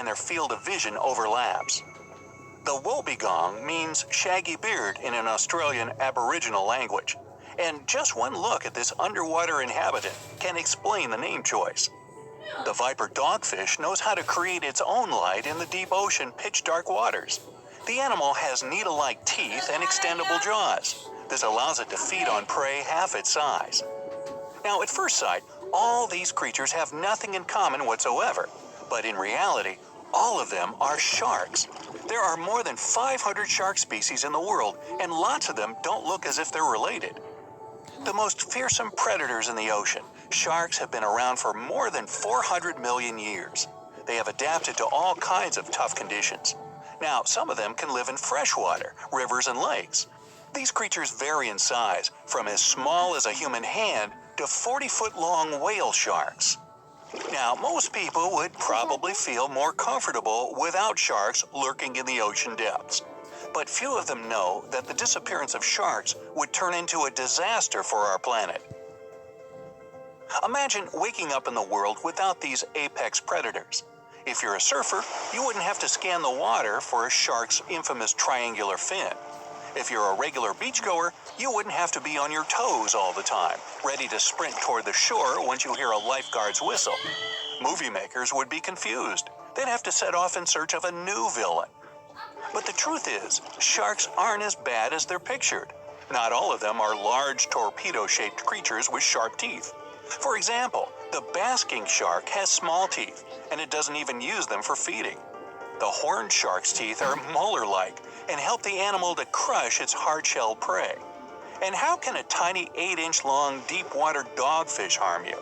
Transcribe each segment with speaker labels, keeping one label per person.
Speaker 1: and their field of vision overlaps. The wobbegong means shaggy beard in an Australian Aboriginal language, and just one look at this underwater inhabitant can explain the name choice. The viper dogfish knows how to create its own light in the deep ocean pitch-dark waters. The animal has needle-like teeth and extendable jaws. This allows it to feed on prey half its size. Now, at first sight, all these creatures have nothing in common whatsoever, but in reality, all of them are sharks. There are more than 500 shark species in the world, and lots of them don't look as if they're related. The most fearsome predators in the ocean, sharks have been around for more than 400 million years. They have adapted to all kinds of tough conditions. Now, some of them can live in freshwater, rivers, and lakes. These creatures vary in size, from as small as a human hand to 40-foot-long whale sharks. Now, most people would probably feel more comfortable without sharks lurking in the ocean depths. But few of them know that the disappearance of sharks would turn into a disaster for our planet. Imagine waking up in the world without these apex predators. If you're a surfer, you wouldn't have to scan the water for a shark's infamous triangular fin. If you're a regular beachgoer, you wouldn't have to be on your toes all the time, ready to sprint toward the shore once you hear a lifeguard's whistle. Movie makers would be confused. They'd have to set off in search of a new villain. But the truth is, sharks aren't as bad as they're pictured. Not all of them are large torpedo-shaped creatures with sharp teeth. For example, the basking shark has small teeth, and it doesn't even use them for feeding. The horned shark's teeth are molar-like and help the animal to crush its hard-shelled prey. And how can a tiny 8-inch-long deep-water dogfish harm you?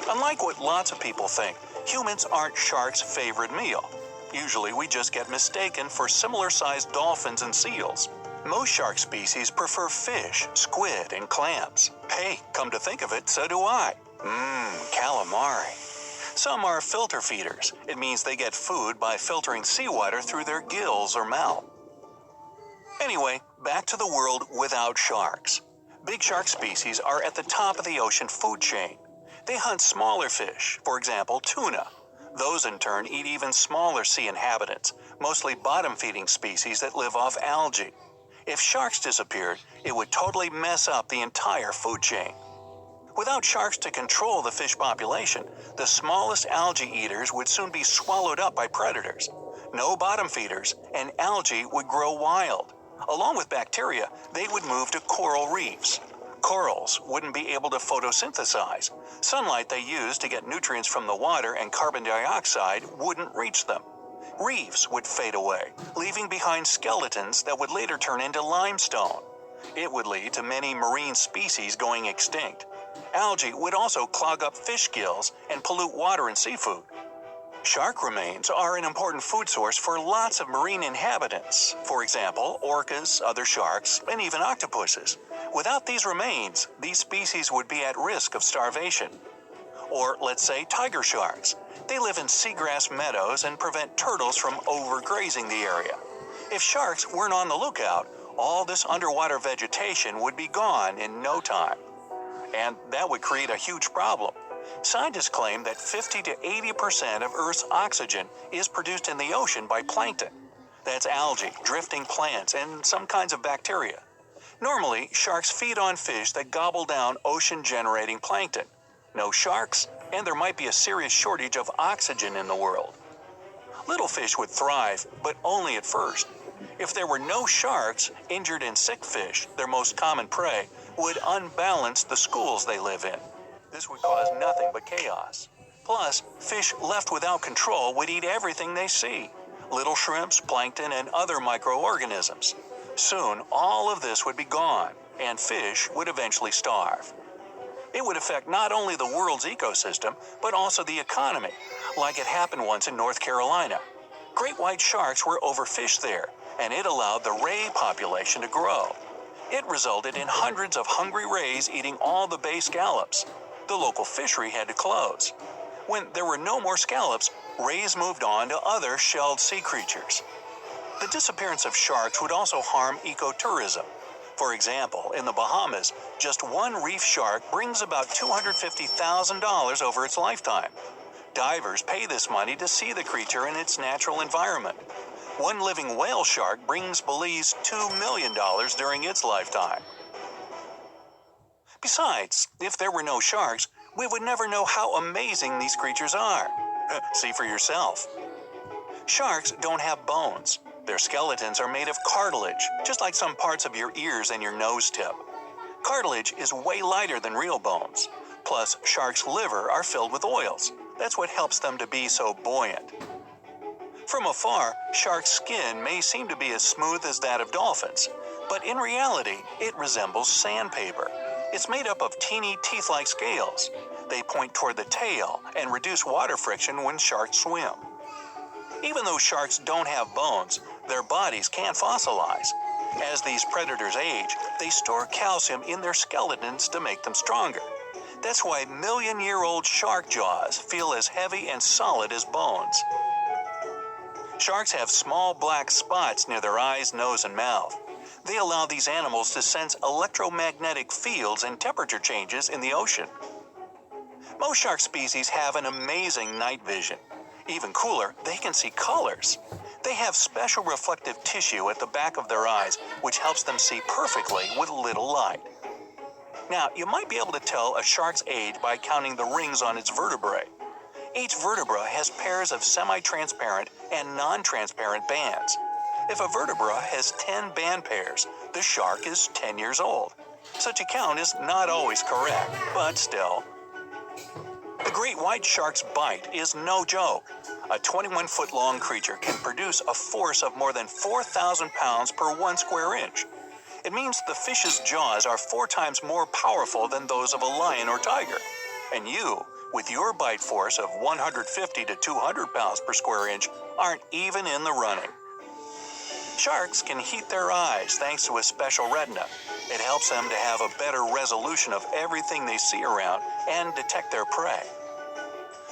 Speaker 1: Unlike what lots of people think, humans aren't sharks' favorite meal. Usually we just get mistaken for similar-sized dolphins and seals. Most shark species prefer fish, squid, and clams. Hey, come to think of it, so do I. Calamari. Some are filter feeders. It means they get food by filtering seawater through their gills or mouth. Anyway, back to the world without sharks. Big shark species are at the top of the ocean food chain. They hunt smaller fish, for example, tuna. Those in turn eat even smaller sea inhabitants, mostly bottom-feeding species that live off algae. If sharks disappeared, it would totally mess up the entire food chain. Without sharks to control the fish population, the smallest algae eaters would soon be swallowed up by predators. No bottom feeders, and algae would grow wild. Along with bacteria, they would move to coral reefs. Corals wouldn't be able to photosynthesize. Sunlight they use to get nutrients from the water and carbon dioxide wouldn't reach them. Reefs would fade away, leaving behind skeletons that would later turn into limestone. It would lead to many marine species going extinct. Algae would also clog up fish gills and pollute water and seafood. Shark remains are an important food source for lots of marine inhabitants. For example, orcas, other sharks, and even octopuses. Without these remains, these species would be at risk of starvation. Or let's say tiger sharks. They live in seagrass meadows and prevent turtles from overgrazing the area. If sharks weren't on the lookout, all this underwater vegetation would be gone in no time. And that would create a huge problem. Scientists claim that 50 to 80% of Earth's oxygen is produced in the ocean by plankton. That's algae, drifting plants, and some kinds of bacteria. Normally, sharks feed on fish that gobble down ocean-generating plankton. No sharks, and there might be a serious shortage of oxygen in the world. Little fish would thrive, but only at first. If there were no sharks, injured and sick fish, their most common prey, would unbalance the schools they live in. This would cause nothing but chaos. Plus, fish left without control would eat everything they see. Little shrimps, plankton, and other microorganisms. Soon, all of this would be gone, and fish would eventually starve. It would affect not only the world's ecosystem, but also the economy, like it happened once in North Carolina. Great white sharks were overfished there, and it allowed the ray population to grow. It resulted in hundreds of hungry rays eating all the bay scallops. The local fishery had to close. When there were no more scallops, rays moved on to other shelled sea creatures. The disappearance of sharks would also harm ecotourism. For example, in the Bahamas, just one reef shark brings about $250,000 over its lifetime. Divers pay this money to see the creature in its natural environment. One living whale shark brings Belize $2 million during its lifetime. Besides, if there were no sharks, we would never know how amazing these creatures are. See for yourself. Sharks don't have bones. Their skeletons are made of cartilage, just like some parts of your ears and your nose tip. Cartilage is way lighter than real bones. Plus, sharks' liver are filled with oils. That's what helps them to be so buoyant. From afar, shark skin may seem to be as smooth as that of dolphins, but in reality, it resembles sandpaper. It's made up of teeny teeth-like scales. They point toward the tail and reduce water friction when sharks swim. Even though sharks don't have bones, their bodies can fossilize. As these predators age, they store calcium in their skeletons to make them stronger. That's why million-year-old shark jaws feel as heavy and solid as bones. Sharks have small black spots near their eyes, nose, and mouth. They allow these animals to sense electromagnetic fields and temperature changes in the ocean. Most shark species have an amazing night vision. Even cooler, they can see colors. They have special reflective tissue at the back of their eyes, which helps them see perfectly with little light. Now, you might be able to tell a shark's age by counting the rings on its vertebrae. Each vertebra has pairs of semi-transparent and non-transparent bands. If a vertebra has 10 band pairs, the shark is 10 years old. Such a count is not always correct, but still. The great white shark's bite is no joke. A 21-foot-long creature can produce a force of more than 4,000 pounds per 1 square inch. It means the fish's jaws are 4 times more powerful than those of a lion or tiger. And you, with your bite force of 150 to 200 pounds per square inch, aren't even in the running. Sharks can heat their eyes thanks to a special retina. It helps them to have a better resolution of everything they see around and detect their prey.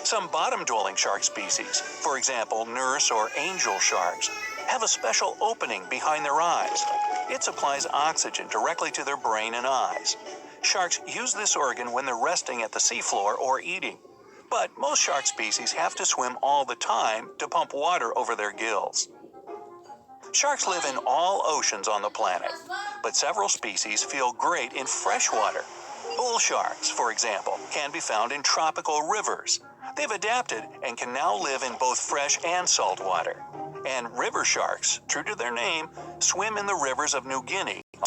Speaker 1: Some bottom-dwelling shark species, for example nurse or angel sharks, have a special opening behind their eyes. It supplies oxygen directly to their brain and eyes. Sharks use this organ when they're resting at the seafloor or eating. But most shark species have to swim all the time to pump water over their gills. Sharks live in all oceans on the planet, but several species feel great in freshwater. Bull sharks, for example, can be found in tropical rivers. They've adapted and can now live in both fresh and salt water. And river sharks, true to their name, swim in the rivers of New Guinea,